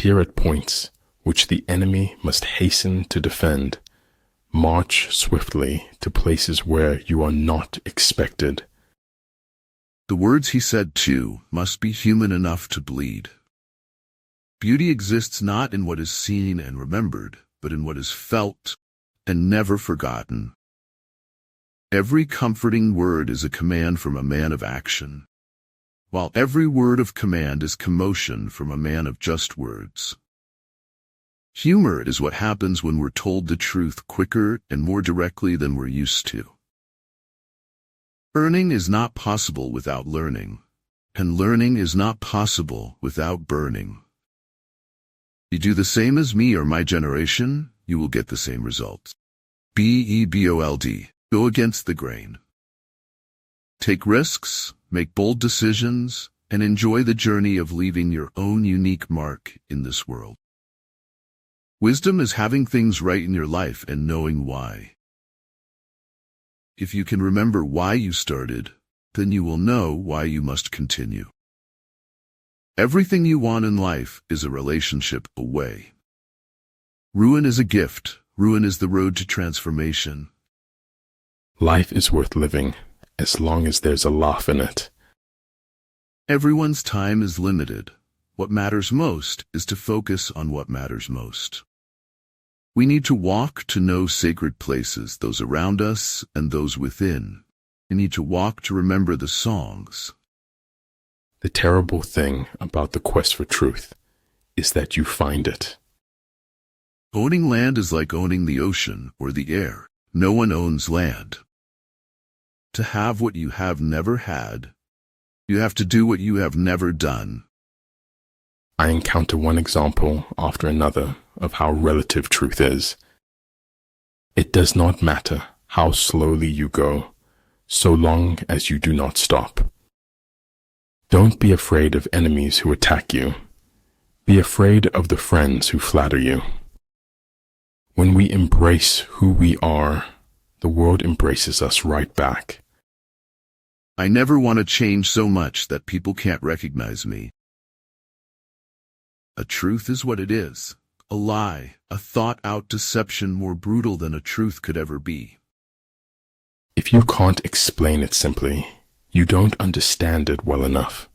appear at points which the enemy must hasten to defend. March swiftly to places where you are not expected. The words he said, too, must be human enough to bleed. Beauty exists not in what is seen and remembered, but in what is felt and never forgotten. Every comforting word is a command from a man of action, while every word of command is commotion from a man of just words. Humor is what happens when we're told the truth quicker and more directly than we're used to. Earning is not possible without learning, and learning is not possible without burning. You do the same as me or my generation, you will get the same results. BEBOLD. Go against the grain. Take risks, make bold decisions, and enjoy the journey of leaving your own unique mark in this world. Wisdom is having things right in your life and knowing why. If you can remember why you started, then you will know why you must continue. Everything you want in life is a relationship away. Ruin is a gift. Ruin is the road to transformation. Life is worth living as long as there's a laugh in it. Everyone's time is limited. What matters most is to focus on what matters most. We need to walk to know sacred places, those around us and those within. We need to walk to remember the songs. The terrible thing about the quest for truth is that you find it. Owning land is like owning the ocean or the air. No one owns land. To have what you have never had, you have to do what you have never done. I encounter one example after another of how relative truth is. It does not matter how slowly you go, so long as you do not stop. Don't be afraid of enemies who attack you. Be afraid of the friends who flatter you. When we embrace who we are, the world embraces us right back. I never want to change so much that people can't recognize me. A truth is what it is. A lie, a thought-out deception more brutal than a truth could ever be. If you can't explain it simply, you don't understand it well enough.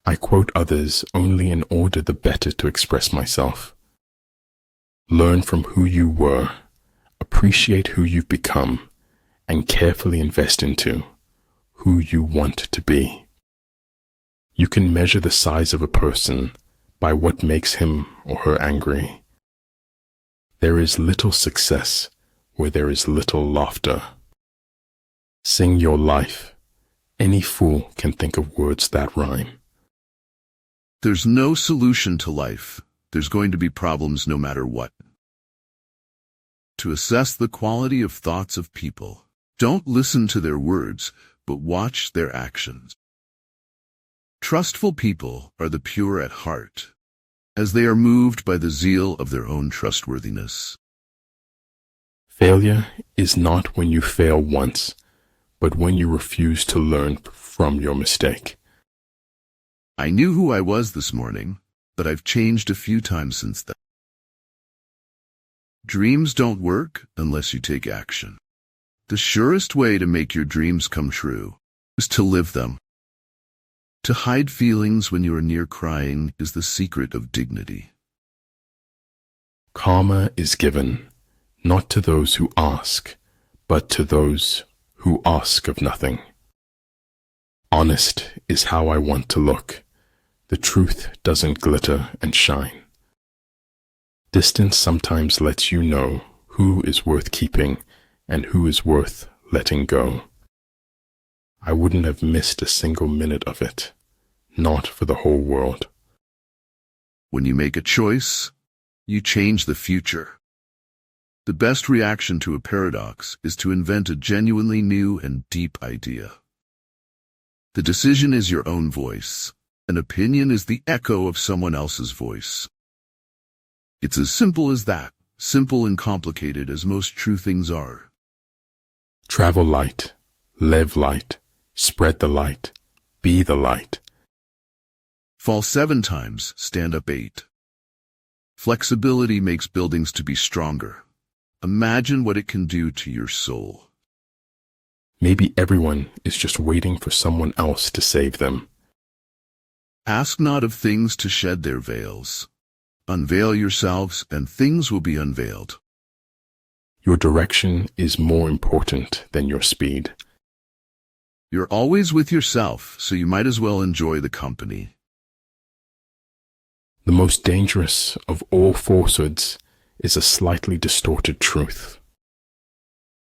I quote others only in order the better to express myself. Learn from who you were, appreciate who you've become, and carefully invest into who you want to be. You can measure the size of a person by what makes him or her angry. There is little success where there is little laughter. Sing your life. Any fool can think of words that rhyme. There's no solution to life. There's going to be problems no matter what. To assess the quality of thoughts of people, don't listen to their words, but watch their actions. Trustful people are the pure at heart, as they are moved by the zeal of their own trustworthiness. Failure is not when you fail once, but when you refuse to learn from your mistake. I knew who I was this morning, but I've changed a few times since then. Dreams don't work unless you take action. The surest way to make your dreams come true is to live them. To hide feelings when you are near crying is the secret of dignity. Karma is given, not to those who ask, but to those who ask of nothing. Honest is how I want to look. The truth doesn't glitter and shine. Distance sometimes lets you know who is worth keeping and who is worth letting go. I wouldn't have missed a single minute of it, not for the whole world. When you make a choice, you change the future. The best reaction to a paradox is to invent a genuinely new and deep idea. The decision is your own voice. An opinion is the echo of someone else's voice. It's as simple as that, simple and complicated as most true things are. Travel light, live light, spread the light, be the light. Fall 7 times, stand up 8. Flexibility makes buildings to be stronger. Imagine what it can do to your soul. Maybe everyone is just waiting for someone else to save them. Ask not of things to shed their veils. Unveil yourselves, and things will be unveiled. Your direction is more important than your speed. You're always with yourself, so you might as well enjoy the company. The most dangerous of all falsehoods is a slightly distorted truth.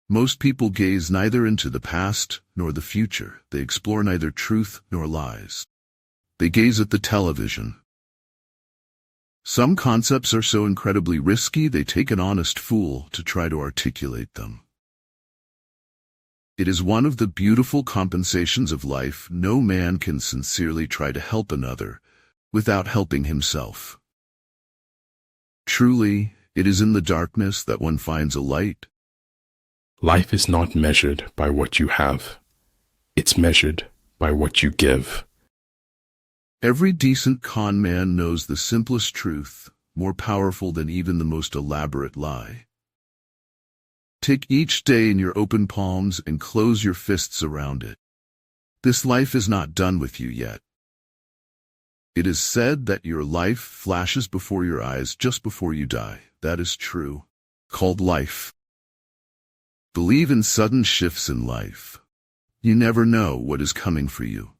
Most people gaze neither into the past nor the future. They explore neither truth nor lies. They gaze at the television. Some concepts are so incredibly risky they take an honest fool to try to articulate them. It is one of the beautiful compensations of life. No man can sincerely try to help another without helping himself. Truly, it is in the darkness that one finds a light. Life is not measured by what you have. It's measured by what you give. Every decent con man knows the simplest truth, more powerful than even the most elaborate lie. Take each day in your open palms and close your fists around it. This life is not done with you yet. It is said that your life flashes before your eyes just before you die. That is true. Called life. Believe in sudden shifts in life. You never know what is coming for you.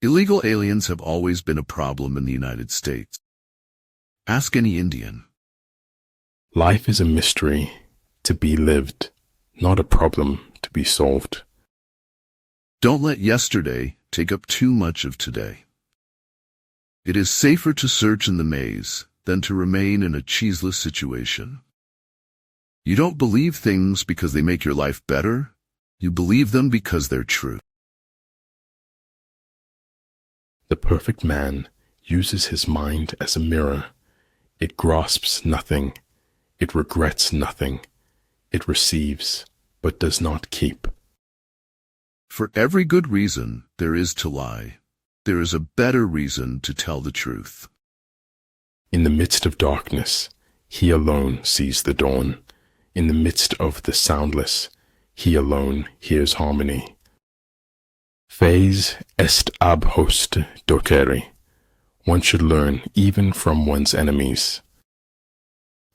Illegal aliens have always been a problem in the United States. Ask any Indian. Life is a mystery to be lived, not a problem to be solved. Don't let yesterday take up too much of today. It is safer to search in the maze than to remain in a cheeseless situation. You don't believe things because they make your life better. You believe them because they're true. The perfect man uses his mind as a mirror. It grasps nothing. It regrets nothing. It receives, but does not keep. For every good reason there is to lie, there is a better reason to tell the truth. In the midst of darkness, he alone sees the dawn. In the midst of the soundless, he alone hears harmony. Fes est ab host docere. One should learn even from one's enemies.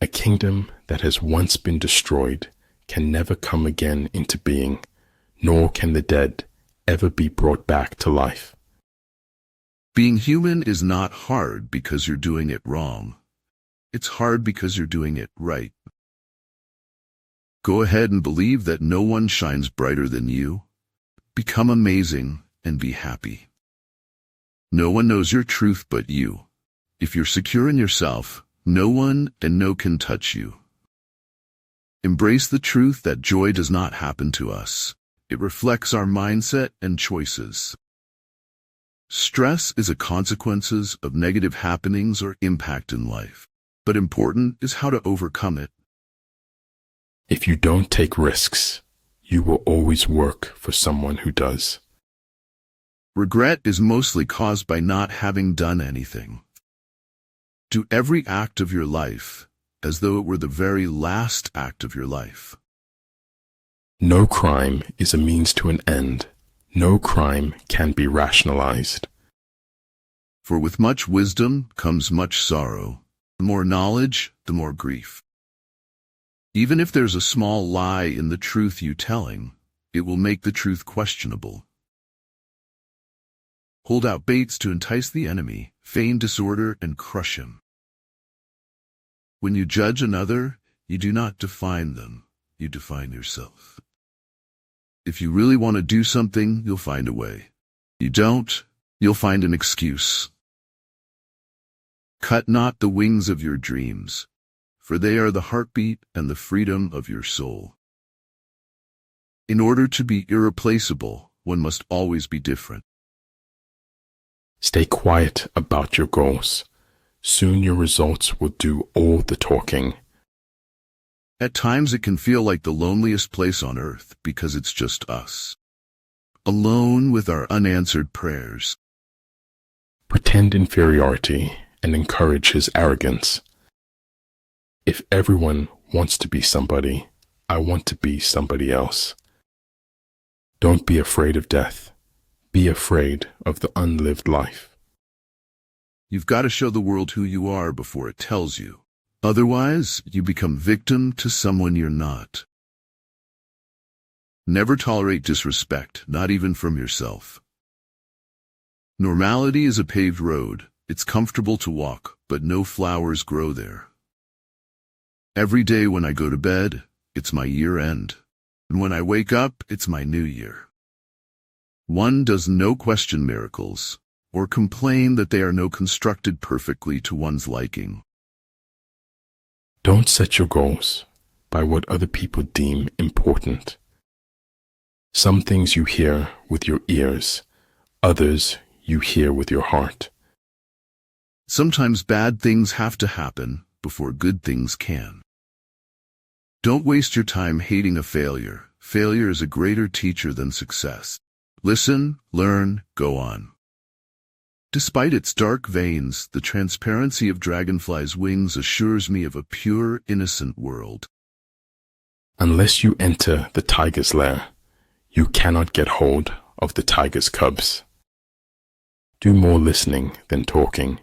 A kingdom that has once been destroyed can never come again into being, nor can the dead ever be brought back to life. Being human is not hard because you're doing it wrong. It's hard because you're doing it right. Go ahead and believe that no one shines brighter than you. Become amazing and be happy. No one knows your truth but you. If you're secure in yourself, no one and no can touch you. Embrace the truth that joy does not happen to us. It reflects our mindset and choices. Stress is a consequence of negative happenings or impact in life, but important is how to overcome it. If you don't take risks, you will always work for someone who does. Regret is mostly caused by not having done anything. Do every act of your life as though it were the very last act of your life. No crime is a means to an end. No crime can be rationalized. For with much wisdom comes much sorrow. The more knowledge, the more grief. Even if there's a small lie in the truth you telling, it will make the truth questionable. Hold out baits to entice the enemy, feign disorder and crush him. When you judge another, you do not define them, you define yourself. If you really want to do something, you'll find a way. You don't, you'll find an excuse. Cut not the wings of your dreams, for they are the heartbeat and the freedom of your soul. In order to be irreplaceable, one must always be different. Stay quiet about your goals. Soon your results will do all the talking. At times it can feel like the loneliest place on earth because it's just us. Alone with our unanswered prayers. Pretend inferiority and encourage his arrogance. If everyone wants to be somebody, I want to be somebody else. Don't be afraid of death. Be afraid of the unlived life. You've got to show the world who you are before it tells you. Otherwise, you become victim to someone you're not. Never tolerate disrespect, not even from yourself. Normality is a paved road. It's comfortable to walk, but no flowers grow there. Every day when I go to bed, it's my year end. And when I wake up, it's my new year. One does no question miracles, or complain that they are no constructed perfectly to one's liking. Don't set your goals by what other people deem important. Some things you hear with your ears, others you hear with your heart. Sometimes bad things have to happen before good things can. Don't waste your time hating a failure. Failure is a greater teacher than success. Listen, learn, go on. Despite its dark veins, the transparency of dragonflies' wings assures me of a pure, innocent world. Unless you enter the tiger's lair, you cannot get hold of the tiger's cubs. Do more listening than talking.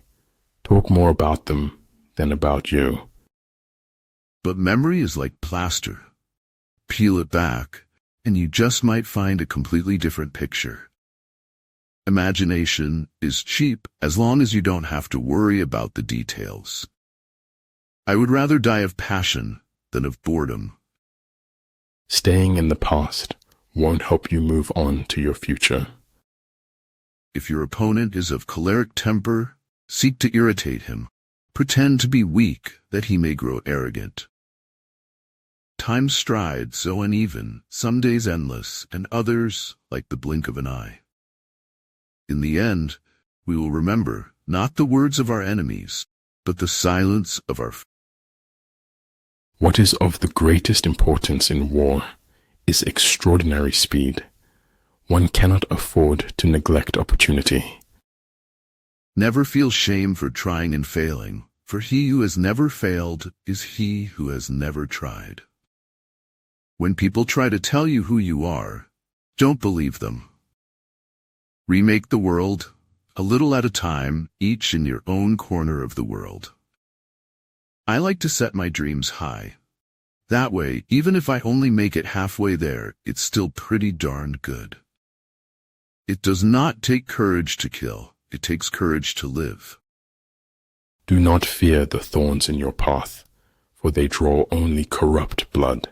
Talk more about them than about you. But memory is like plaster. Peel it back, and you just might find a completely different picture. Imagination is cheap as long as you don't have to worry about the details. I would rather die of passion than of boredom. Staying in the past won't help you move on to your future. If your opponent is of choleric temper, seek to irritate him. Pretend to be weak that he may grow arrogant. Time's stride so uneven, some days endless, and others like the blink of an eye. In the end, we will remember not the words of our enemies, but the silence of our friends. What is of the greatest importance in war is extraordinary speed. One cannot afford to neglect opportunity. Never feel shame for trying and failing, for he who has never failed is he who has never tried. When people try to tell you who you are, don't believe them. Remake the world, a little at a time, each in your own corner of the world. I like to set my dreams high. That way, even if I only make it halfway there, it's still pretty darn good. It does not take courage to kill, it takes courage to live. Do not fear the thorns in your path, for they draw only corrupt blood.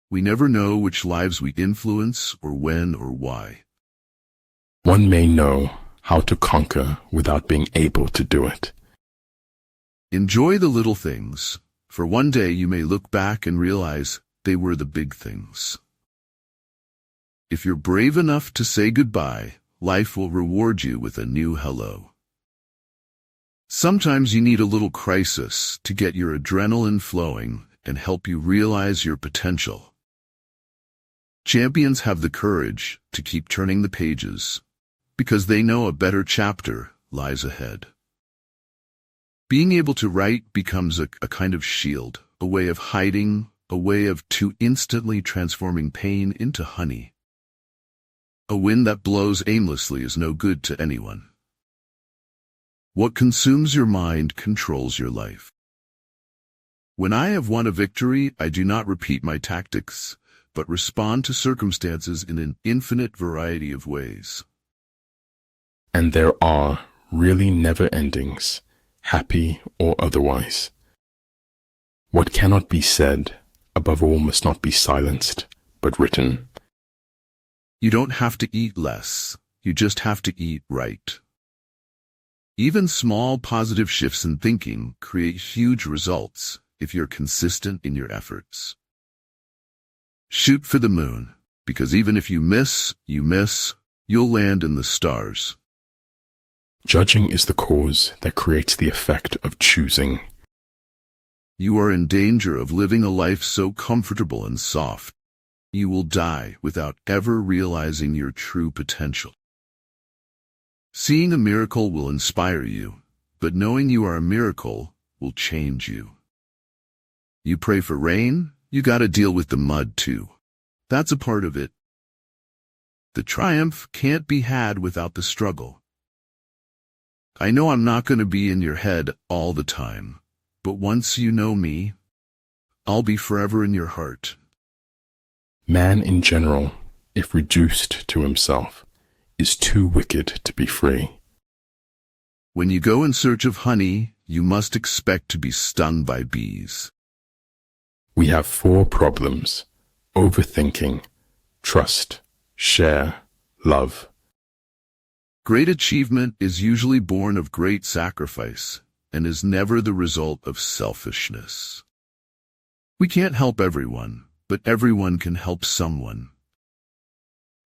We never know which lives we influence, or when, or why. One may know how to conquer without being able to do it. Enjoy the little things, for one day you may look back and realize they were the big things. If you're brave enough to say goodbye, life will reward you with a new hello. Sometimes you need a little crisis to get your adrenaline flowing and help you realize your potential. Champions have the courage to keep turning the pages because they know a better chapter lies ahead. Being able to write becomes a kind of shield, a way of hiding, a way of too instantly transforming pain into honey. A wind that blows aimlessly is no good to anyone. What consumes your mind controls your life. When I have won a victory, I do not repeat my tactics, but respond to circumstances in an infinite variety of ways. And there are really never endings, happy or otherwise. What cannot be said, above all, must not be silenced, but written. You don't have to eat less, you just have to eat right. Even small positive shifts in thinking create huge results if you're consistent in your efforts. Shoot for the moon, because even if you miss, you'll land in the stars. Judging is the cause that creates the effect of choosing. You are in danger of living a life so comfortable and soft. You will die without ever realizing your true potential. Seeing a miracle will inspire you, but knowing you are a miracle will change you. You pray for rain, you gotta deal with the mud too. That's a part of it. The triumph can't be had without the struggle. I know I'm not going to be in your head all the time, but once you know me, I'll be forever in your heart. Man in general, if reduced to himself, is too wicked to be free. When you go in search of honey, you must expect to be stung by bees. We have 4 problems: overthinking, trust, share, love. Great achievement is usually born of great sacrifice and is never the result of selfishness. We can't help everyone, but everyone can help someone.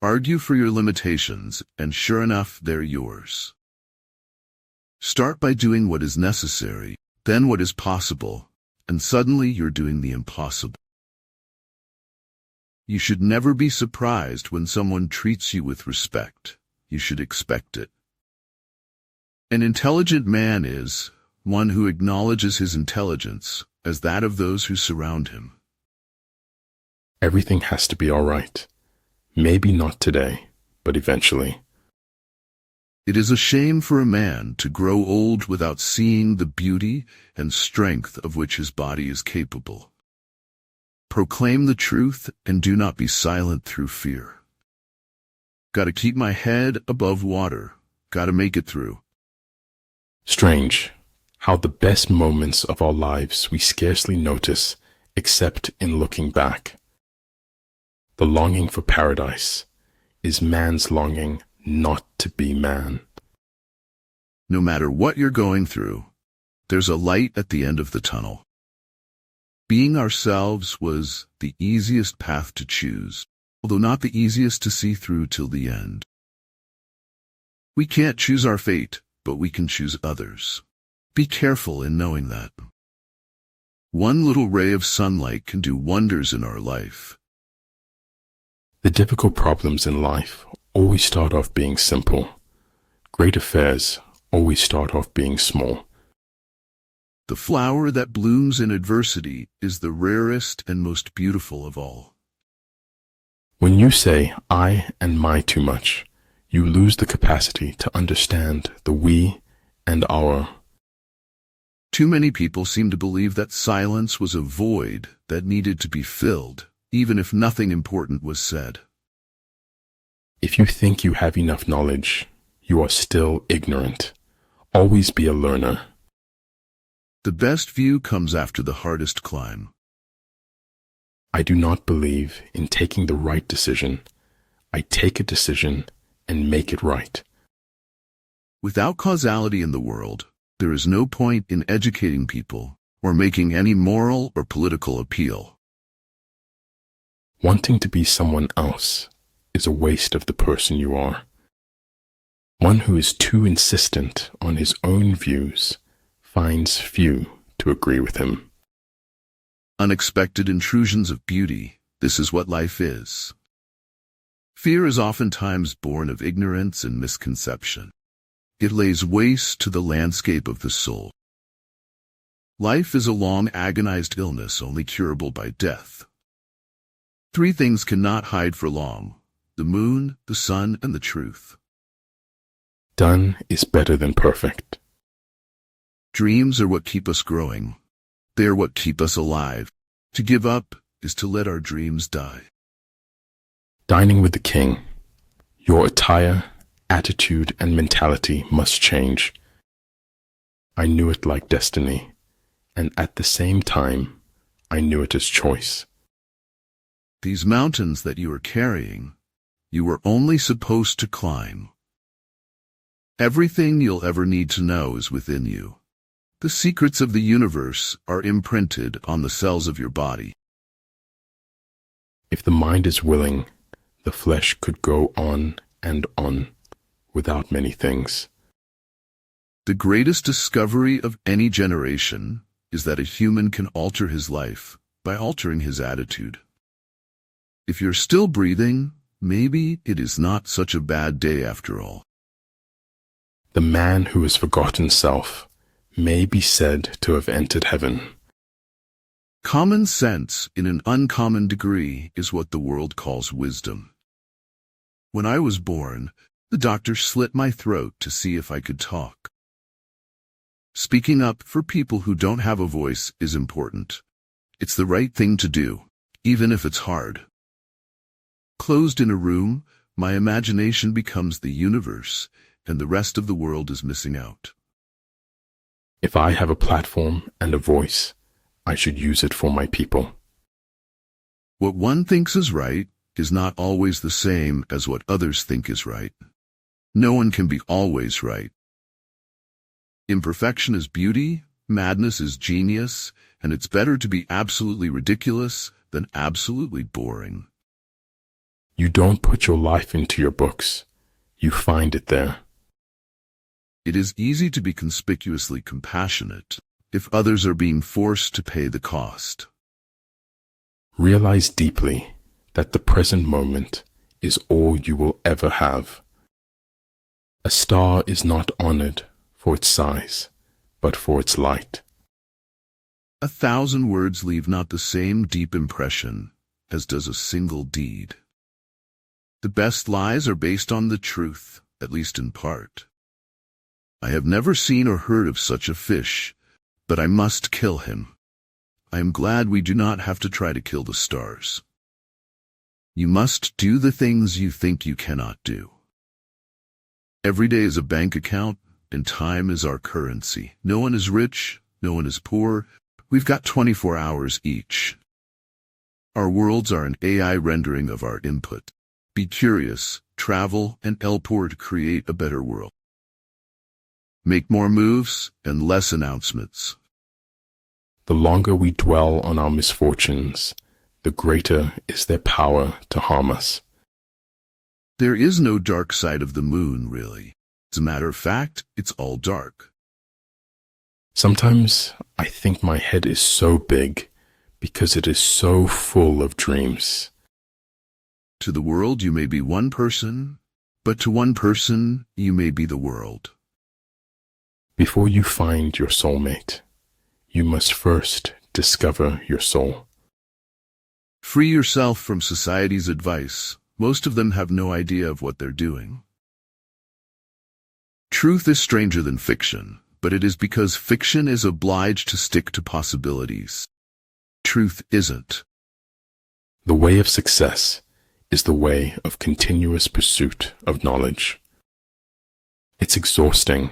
Argue for your limitations, and sure enough, they're yours. Start by doing what is necessary, then what is possible, and suddenly you're doing the impossible. You should never be surprised when someone treats you with respect. You should expect it. An intelligent man is one who acknowledges his intelligence as that of those who surround him. Everything has to be all right. Maybe not today, but eventually. It is a shame for a man to grow old without seeing the beauty and strength of which his body is capable. Proclaim the truth and do not be silent through fear. Gotta keep my head above water. Gotta make it through. Strange how the best moments of our lives we scarcely notice except in looking back. The longing for paradise is man's longing not to be man. No matter what you're going through, there's a light at the end of the tunnel. Being ourselves was the easiest path to choose, although not the easiest to see through till the end. We can't choose our fate, but we can choose others. Be careful in knowing that. One little ray of sunlight can do wonders in our life. The difficult problems in life always start off being simple. Great affairs always start off being small. The flower that blooms in adversity is the rarest and most beautiful of all. When you say I and my too much, you lose the capacity to understand the we and our. Too many people seem to believe that silence was a void that needed to be filled, even if nothing important was said. If you think you have enough knowledge, you are still ignorant. Always be a learner. The best view comes after the hardest climb. I do not believe in taking the right decision. I take a decision and make it right. Without causality in the world, there is no point in educating people or making any moral or political appeal. Wanting to be someone else is a waste of the person you are. One who is too insistent on his own views finds few to agree with him. Unexpected intrusions of beauty, this is what life is. Fear is oftentimes born of ignorance and misconception. It lays waste to the landscape of the soul. Life is a long, agonized illness only curable by death. 3 things cannot hide for long: the moon, the sun, and the truth. Done is better than perfect. Dreams are what keep us growing. They are what keep us alive. To give up is to let our dreams die. Dining with the king. Your attire, attitude, and mentality must change. I knew it like destiny, and at the same time, I knew it as choice. These mountains that you are carrying, you were only supposed to climb. Everything you'll ever need to know is within you. The secrets of the universe are imprinted on the cells of your body. If the mind is willing, the flesh could go on and on without many things. The greatest discovery of any generation is that a human can alter his life by altering his attitude. If you're still breathing, maybe it is not such a bad day after all. The man who has forgotten self may be said to have entered heaven. Common sense in an uncommon degree is what the world calls wisdom. When I was born, the doctor slit my throat to see if I could talk. Speaking up for people who don't have a voice is important. It's the right thing to do, even if it's hard. Closed in a room, my imagination becomes the universe, and the rest of the world is missing out. If I have a platform and a voice, I should use it for my people. What one thinks is right is not always the same as what others think is right. No one can be always right. Imperfection is beauty, madness is genius, and it's better to be absolutely ridiculous than absolutely boring. You don't put your life into your books. You find it there. It is easy to be conspicuously compassionate if others are being forced to pay the cost. Realize deeply that the present moment is all you will ever have. A star is not honored for its size, but for its light. 1,000 words leave not the same deep impression as does a single deed. The best lies are based on the truth, at least in part. I have never seen or heard of such a fish, but I must kill him. I am glad we do not have to try to kill the stars. You must do the things you think you cannot do. Every day is a bank account, and time is our currency. No one is rich, no one is poor. We've got 24 hours each. Our worlds are an AI rendering of our input. Be curious, travel, and elpore to create a better world. Make more moves and less announcements. The longer we dwell on our misfortunes, the greater is their power to harm us. There is no dark side of the moon, really. As a matter of fact, it's all dark. Sometimes I think my head is so big because it is so full of dreams. To the world you may be one person, but to one person you may be the world. Before you find your soulmate, you must first discover your soul. Free yourself from society's advice. Most of them have no idea of what they're doing. Truth is stranger than fiction, but it is because fiction is obliged to stick to possibilities. Truth isn't. The way of success is the way of continuous pursuit of knowledge. It's exhausting,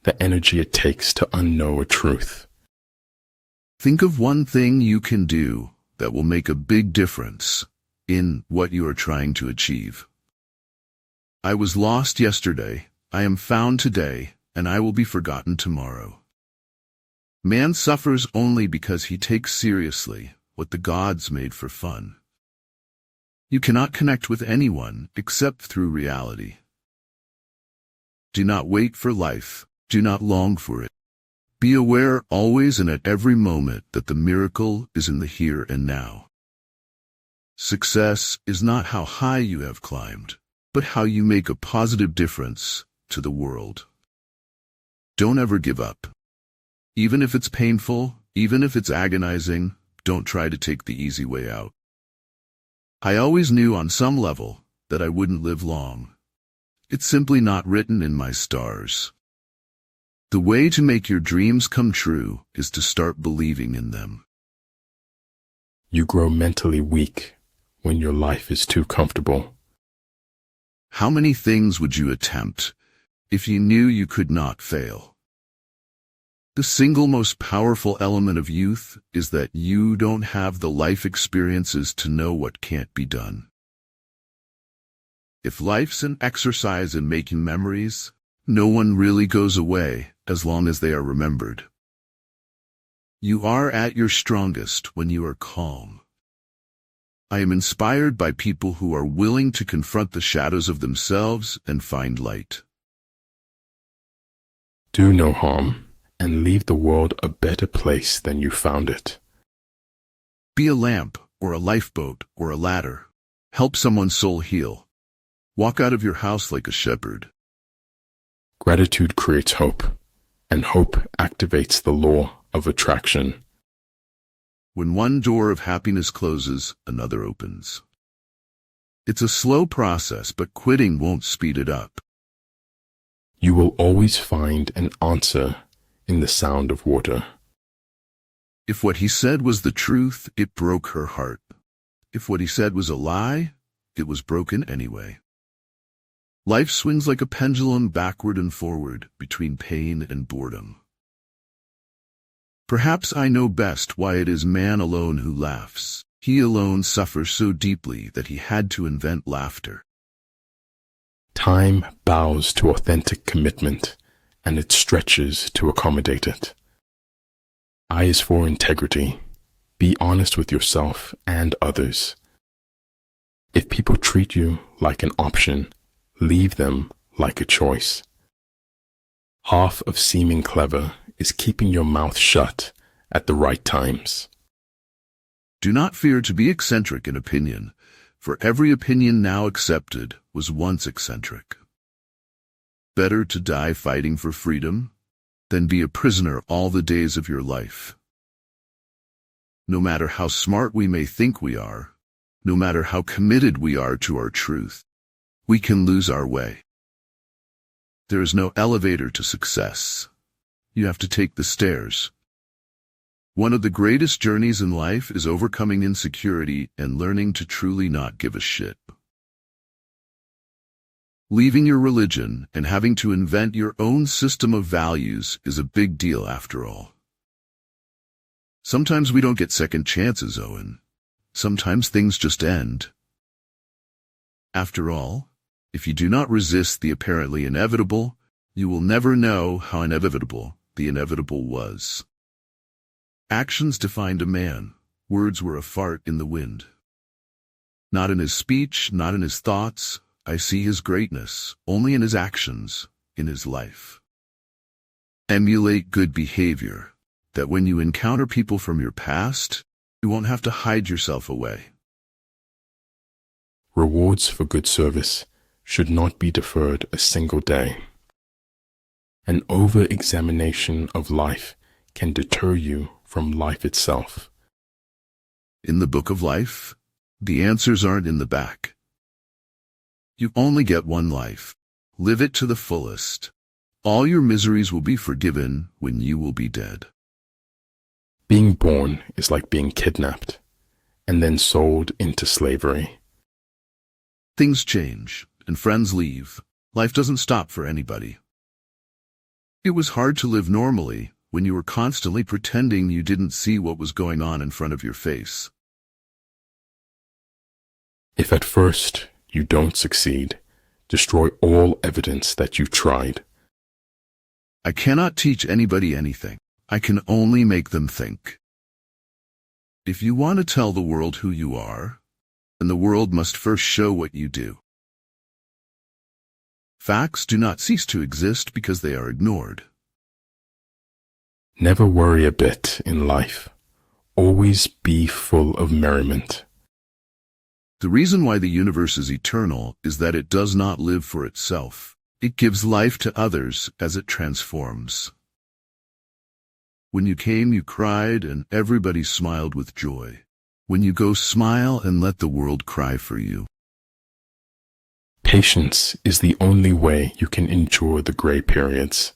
the energy it takes to unknow a truth. Think of one thing you can do that will make a big difference in what you are trying to achieve. I was lost yesterday, I am found today, and I will be forgotten tomorrow. Man suffers only because he takes seriously what the gods made for fun. You cannot connect with anyone except through reality. Do not wait for life. Do not long for it. Be aware always and at every moment that the miracle is in the here and now. Success is not how high you have climbed, but how you make a positive difference to the world. Don't ever give up. Even if it's painful, even if it's agonizing, don't try to take the easy way out. I always knew on some level that I wouldn't live long. It's simply not written in my stars. The way to make your dreams come true is to start believing in them. You grow mentally weak when your life is too comfortable. How many things would you attempt if you knew you could not fail? The single most powerful element of youth is that you don't have the life experiences to know what can't be done. If life's an exercise in making memories, no one really goes away as long as they are remembered. You are at your strongest when you are calm. I am inspired by people who are willing to confront the shadows of themselves and find light. Do no harm and leave the world a better place than you found it. Be a lamp or a lifeboat or a ladder. Help someone's soul heal. Walk out of your house like a shepherd. Gratitude creates hope. and hope activates the law of attraction. When one door of happiness closes, another opens. It's a slow process, but quitting won't speed it up. You will always find an answer in the sound of water. If what he said was the truth, it broke her heart. If what he said was a lie, it was broken anyway. Life swings like a pendulum backward and forward between pain and boredom. Perhaps I know best why it is man alone who laughs. He alone suffers so deeply that he had to invent laughter. Time bows to authentic commitment, and it stretches to accommodate it. I is for integrity. Be honest with yourself and others. If people treat you like an option, leave them like a choice. Half of seeming clever is keeping your mouth shut at the right times. Do not fear to be eccentric in opinion, for every opinion now accepted was once eccentric. Better to die fighting for freedom than be a prisoner all the days of your life. No matter how smart we may think we are, no matter how committed we are to our truth, we can lose our way. There is no elevator to success. You have to take the stairs. One of the greatest journeys in life is overcoming insecurity and learning to truly not give a shit. Leaving your religion and having to invent your own system of values is a big deal after all. Sometimes we don't get second chances, Owen. Sometimes things just end. After all, if you do not resist the apparently inevitable, you will never know how inevitable the inevitable was. Actions defined a man. Words were a fart in the wind. Not in his speech, not in his thoughts. I see his greatness, only in his actions, in his life. Emulate good behavior, that when you encounter people from your past, you won't have to hide yourself away. Rewards for good service should not be deferred a single day. An over-examination of life can deter you from life itself. In the book of life, the answers aren't in the back. You only get one life. Live it to the fullest. All your miseries will be forgiven when you will be dead. Being born is like being kidnapped and then sold into slavery. Things change, and friends leave. Life doesn't stop for anybody. It was hard to live normally when you were constantly pretending you didn't see what was going on in front of your face. If at first you don't succeed, destroy all evidence that you tried. I cannot teach anybody anything. I can only make them think. If you want to tell the world who you are, then the world must first show what you do. Facts do not cease to exist because they are ignored. Never worry a bit in life. Always be full of merriment. The reason why the universe is eternal is that it does not live for itself. It gives life to others as it transforms. When you came, you cried, and everybody smiled with joy. When you go, smile and let the world cry for you. Patience is the only way you can endure the gray periods.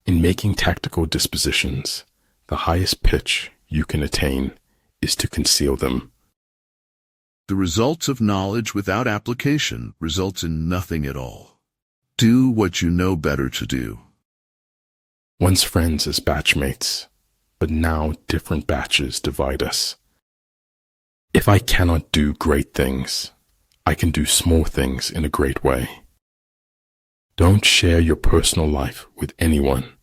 In making tactical dispositions, the highest pitch you can attain is to conceal them. The results of knowledge without application results in nothing at all. Do what you know better to do. Once friends as batchmates, but now different batches divide us. If I cannot do great things, I can do small things in a great way. Don't share your personal life with anyone.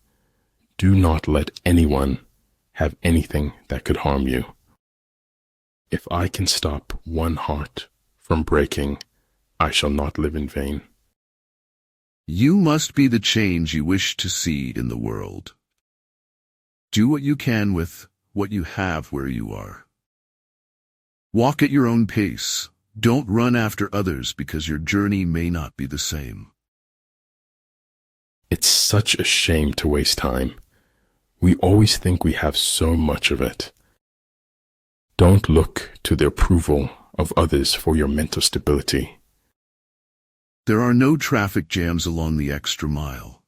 Do not let anyone have anything that could harm you. If I can stop one heart from breaking, I shall not live in vain. You must be the change you wish to see in the world. Do what you can with what you have where you are. Walk at your own pace. Don't run after others because your journey may not be the same. It's such a shame to waste time. We always think we have so much of it. Don't look to the approval of others for your mental stability. There are no traffic jams along the extra mile.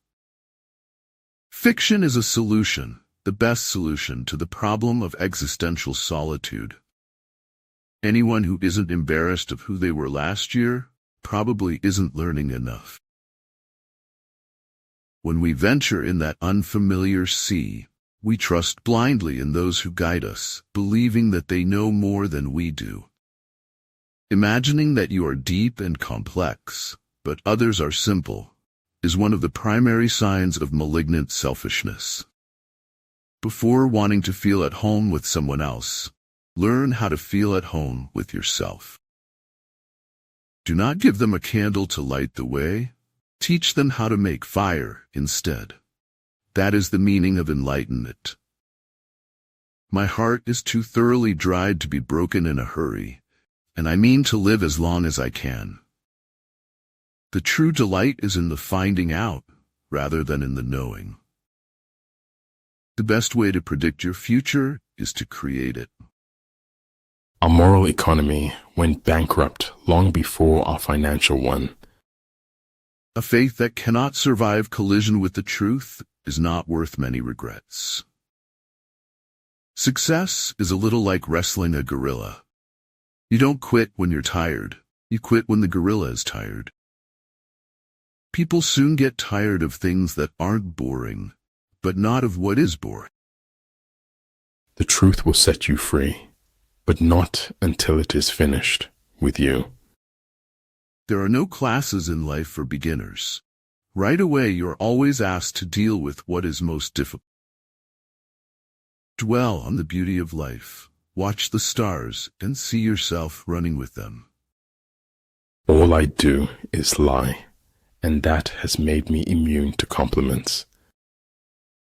Fiction is a solution, the best solution to the problem of existential solitude. Anyone who isn't embarrassed of who they were last year probably isn't learning enough. When we venture in that unfamiliar sea, we trust blindly in those who guide us, believing that they know more than we do. Imagining that you are deep and complex, but others are simple, is one of the primary signs of malignant selfishness. Before wanting to feel at home with someone else, learn how to feel at home with yourself. Do not give them a candle to light the way. Teach them how to make fire instead. That is the meaning of enlightenment. My heart is too thoroughly dried to be broken in a hurry, and I mean to live as long as I can. The true delight is in the finding out, rather than in the knowing. The best way to predict your future is to create it. Our moral economy went bankrupt long before our financial one. A faith that cannot survive collision with the truth is not worth many regrets. Success is a little like wrestling a gorilla. You don't quit when you're tired. You quit when the gorilla is tired. People soon get tired of things that aren't boring, but not of what is boring. The truth will set you free, but not until it is finished with you. There are no classes in life for beginners. Right away, you're always asked to deal with what is most difficult. Dwell on the beauty of life. Watch the stars and see yourself running with them. All I do is lie, and that has made me immune to compliments.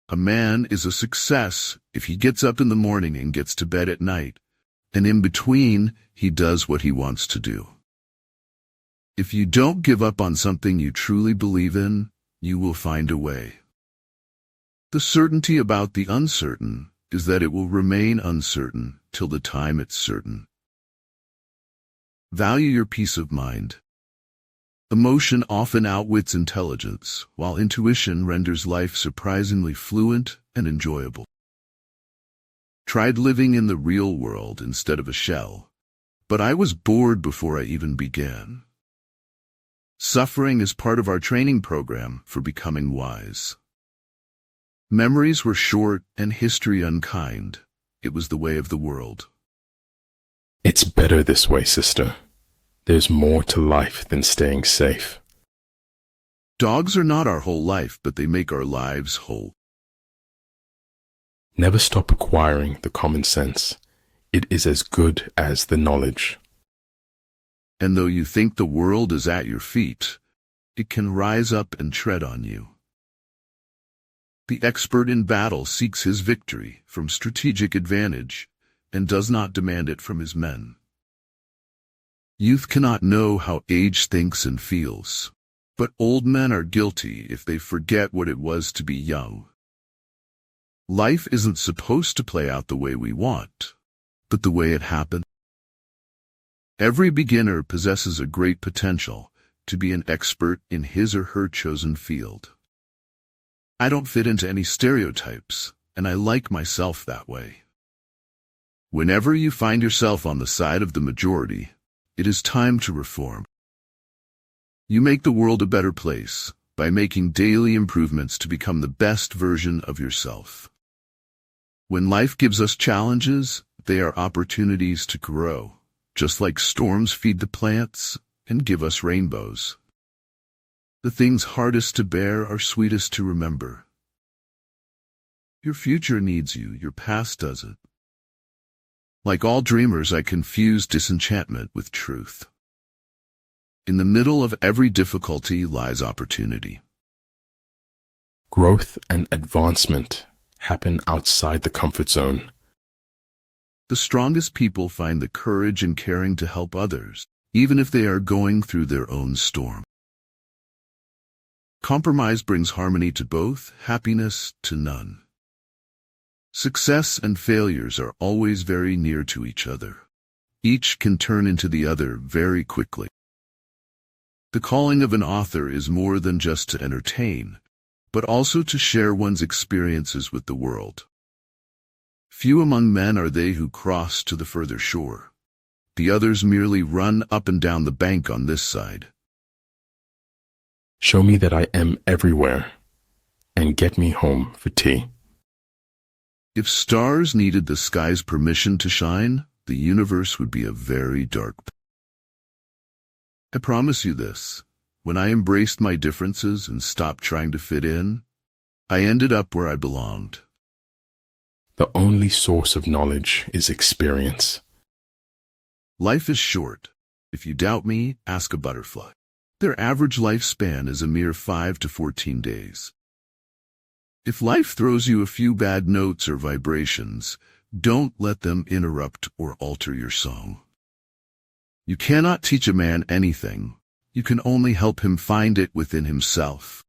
A man is a success if he gets up in the morning and gets to bed at night, and in between, he does what he wants to do. If you don't give up on something you truly believe in, you will find a way. The certainty about the uncertain is that it will remain uncertain till the time it's certain. Value your peace of mind. Emotion often outwits intelligence, while intuition renders life surprisingly fluent and enjoyable. Tried living in the real world instead of a shell, but I was bored before I even began. Suffering is part of our training program for becoming wise. Memories were short and history unkind. It was the way of the world. It's better this way, sister. There's more to life than staying safe. Dogs are not our whole life, but they make our lives whole. Never stop acquiring the common sense. It is as good as the knowledge. And though you think the world is at your feet, it can rise up and tread on you. The expert in battle seeks his victory from strategic advantage and does not demand it from his men. Youth cannot know how age thinks and feels, but old men are guilty if they forget what it was to be young. Life isn't supposed to play out the way we want, but the way it happened. Every beginner possesses a great potential to be an expert in his or her chosen field. I don't fit into any stereotypes, and I like myself that way. Whenever you find yourself on the side of the majority, it is time to reform. You make the world a better place by making daily improvements to become the best version of yourself. When life gives us challenges, they are opportunities to grow. Just like storms feed the plants and give us rainbows. The things hardest to bear are sweetest to remember. Your future needs you, your past doesn't. Like all dreamers, I confuse disenchantment with truth. In the middle of every difficulty lies opportunity. Growth and advancement happen outside the comfort zone. The strongest people find the courage and caring to help others, even if they are going through their own storm. Compromise brings harmony to both, happiness to none. Success and failures are always very near to each other. Each can turn into the other very quickly. The calling of an author is more than just to entertain, but also to share one's experiences with the world. Few among men are they who cross to the further shore. The others merely run up and down the bank on this side. Show me that I am everywhere, and get me home for tea. If stars needed the sky's permission to shine, the universe would be a very dark place. I promise you this, when I embraced my differences and stopped trying to fit in, I ended up where I belonged. The only source of knowledge is experience. Life is short. If you doubt me, ask a butterfly. Their average lifespan is a mere 5 to 14 days. If life throws you a few bad notes or vibrations, don't let them interrupt or alter your song. You cannot teach a man anything. You can only help him find it within himself.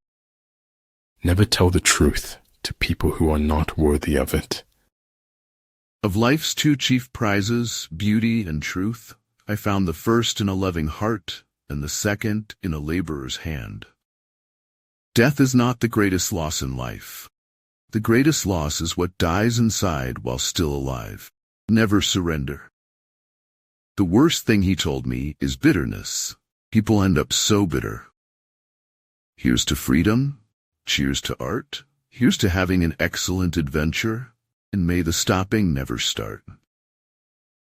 Never tell the truth to people who are not worthy of it. Of life's two chief prizes, beauty and truth, I found the first in a loving heart and the second in a laborer's hand. Death is not the greatest loss in life. The greatest loss is what dies inside while still alive. Never surrender. The worst thing he told me is bitterness. People end up so bitter. Here's to freedom. Cheers to art. Here's to having an excellent adventure. And may the stopping never start.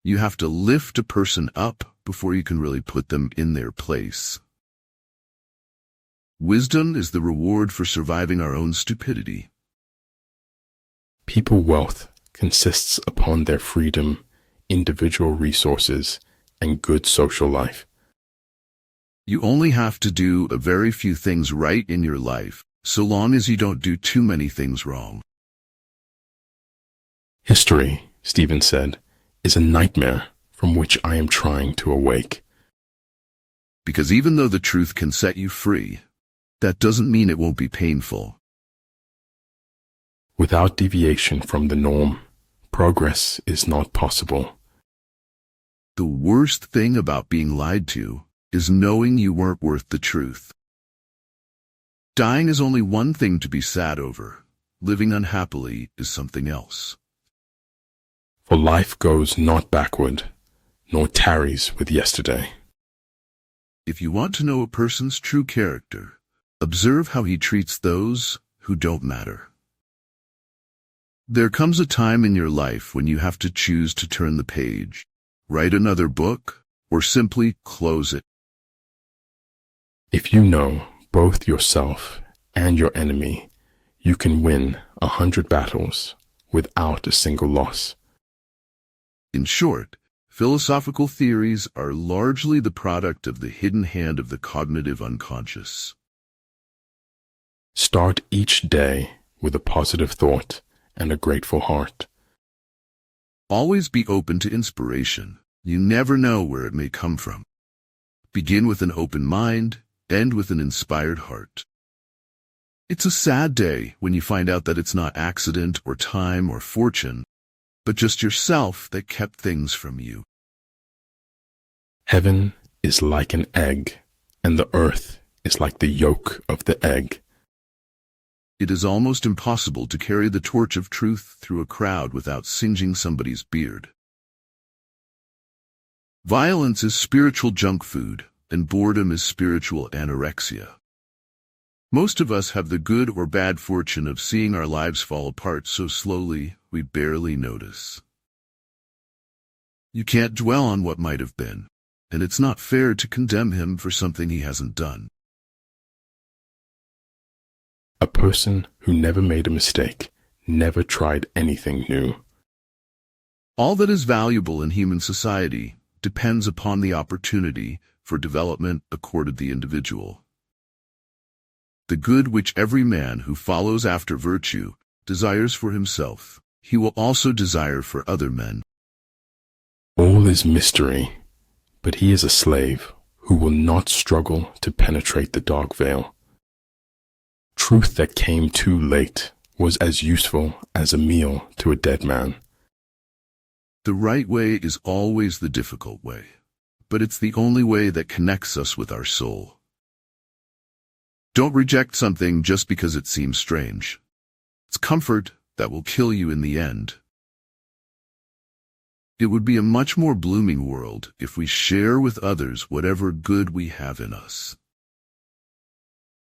You have to lift a person up before you can really put them in their place. Wisdom is the reward for surviving our own stupidity. People wealth consists upon their freedom, individual resources, and good social life. You only have to do a very few things right in your life, so long as you don't do too many things wrong. History, Stephen said, is a nightmare from which I am trying to awake. Because even though the truth can set you free, that doesn't mean it won't be painful. Without deviation from the norm, progress is not possible. The worst thing about being lied to is knowing you weren't worth the truth. Dying is only one thing to be sad over. Living unhappily is something else. For life goes not backward, nor tarries with yesterday. If you want to know a person's true character, observe how he treats those who don't matter. There comes a time in your life when you have to choose to turn the page, write another book, or simply close it. If you know both yourself and your enemy, you can win 100 battles without a single loss. In short, philosophical theories are largely the product of the hidden hand of the cognitive unconscious. Start each day with a positive thought and a grateful heart. Always be open to inspiration. You never know where it may come from. Begin with an open mind, end with an inspired heart. It's a sad day when you find out that it's not accident or time or fortune, but just yourself that kept things from you. Heaven is like an egg, and the earth is like the yolk of the egg. It is almost impossible to carry the torch of truth through a crowd without singeing somebody's beard. Violence is spiritual junk food, and boredom is spiritual anorexia. Most of us have the good or bad fortune of seeing our lives fall apart so slowly we barely notice. You can't dwell on what might have been, and it's not fair to condemn him for something he hasn't done. A person who never made a mistake never tried anything new. All that is valuable in human society depends upon the opportunity for development accorded the individual. The good which every man who follows after virtue desires for himself, he will also desire for other men. All is mystery, but he is a slave who will not struggle to penetrate the dark veil. truth that came too late was as useful as a meal to a dead man. The right way is always the difficult way, but it's the only way that connects us with our soul. Don't reject something just because it seems strange. It's comfort that will kill you in the end. It would be a much more blooming world if we share with others whatever good we have in us.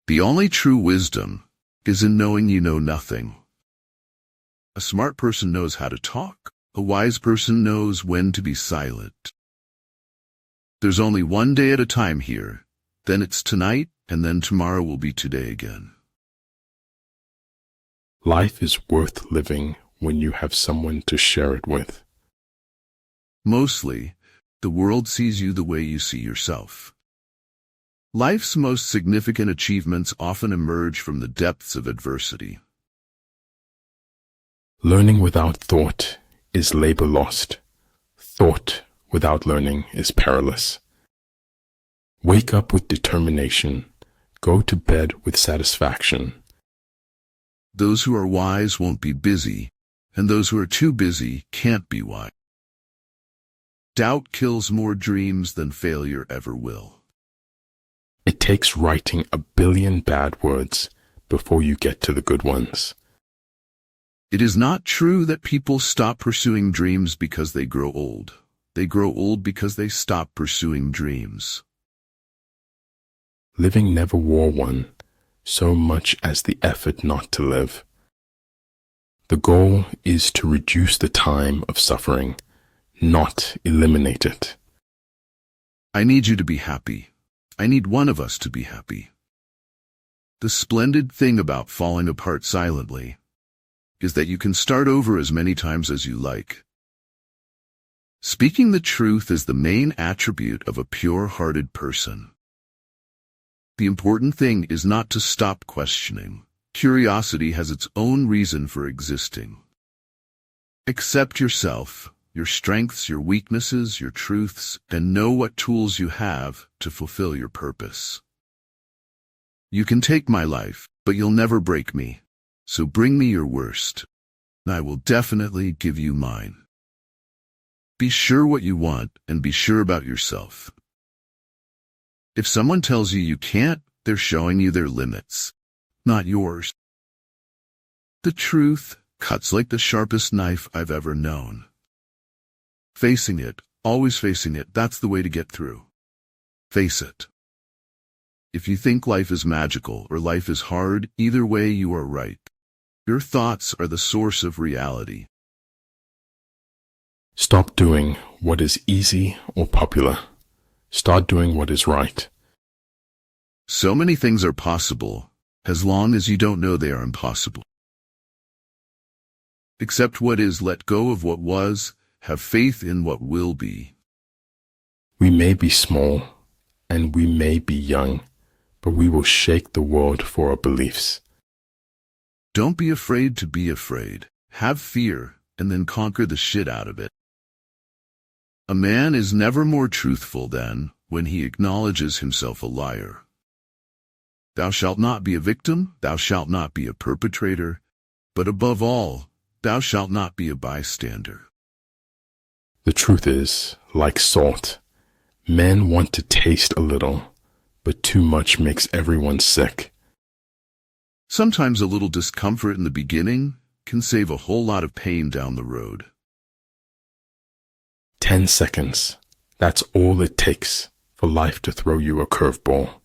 The only true wisdom is in knowing you know nothing. A smart person knows how to talk. A wise person knows when to be silent. There's only one day at a time here. Then it's tonight, and then tomorrow will be today again. Life is worth living when you have someone to share it with. Mostly, the world sees you the way you see yourself. Life's most significant achievements often emerge from the depths of adversity. Learning without thought is labor lost. Thought without learning is perilous. Wake up with determination. Go to bed with satisfaction. Those who are wise won't be busy, and those who are too busy can't be wise. Doubt kills more dreams than failure ever will. It takes writing 1 billion bad words before you get to the good ones. It is not true that people stop pursuing dreams because they grow old. They grow old because they stop pursuing dreams. Living never wore one, so much as the effort not to live. The goal is to reduce the time of suffering, not eliminate it. I need you to be happy. I need one of us to be happy. The splendid thing about falling apart silently is that you can start over as many times as you like. Speaking the truth is the main attribute of a pure-hearted person. The important thing is not to stop questioning. Curiosity has its own reason for existing. Accept yourself, your strengths, your weaknesses, your truths, and know what tools you have to fulfill your purpose. You can take my life, but you'll never break me. So bring me your worst. I will definitely give you mine. Be sure what you want and be sure about yourself. If someone tells you you can't, they're showing you their limits, not yours. The truth cuts like the sharpest knife I've ever known. Facing it, always facing it, that's the way to get through. Face it. If you think life is magical or life is hard, either way you are right. Your thoughts are the source of reality. Stop doing what is easy or popular. Start doing what is right. So many things are possible, as long as you don't know they are impossible. Accept what is, let go of what was, have faith in what will be. We may be small, and we may be young, but we will shake the world for our beliefs. Don't be afraid to be afraid. Have fear, and then conquer the shit out of it. A man is never more truthful than when he acknowledges himself a liar. Thou shalt not be a victim, thou shalt not be a perpetrator, but above all, thou shalt not be a bystander. The truth is, like salt, men want to taste a little, but too much makes everyone sick. Sometimes a little discomfort in the beginning can save a whole lot of pain down the road. 10 seconds. That's all it takes for life to throw you a curveball.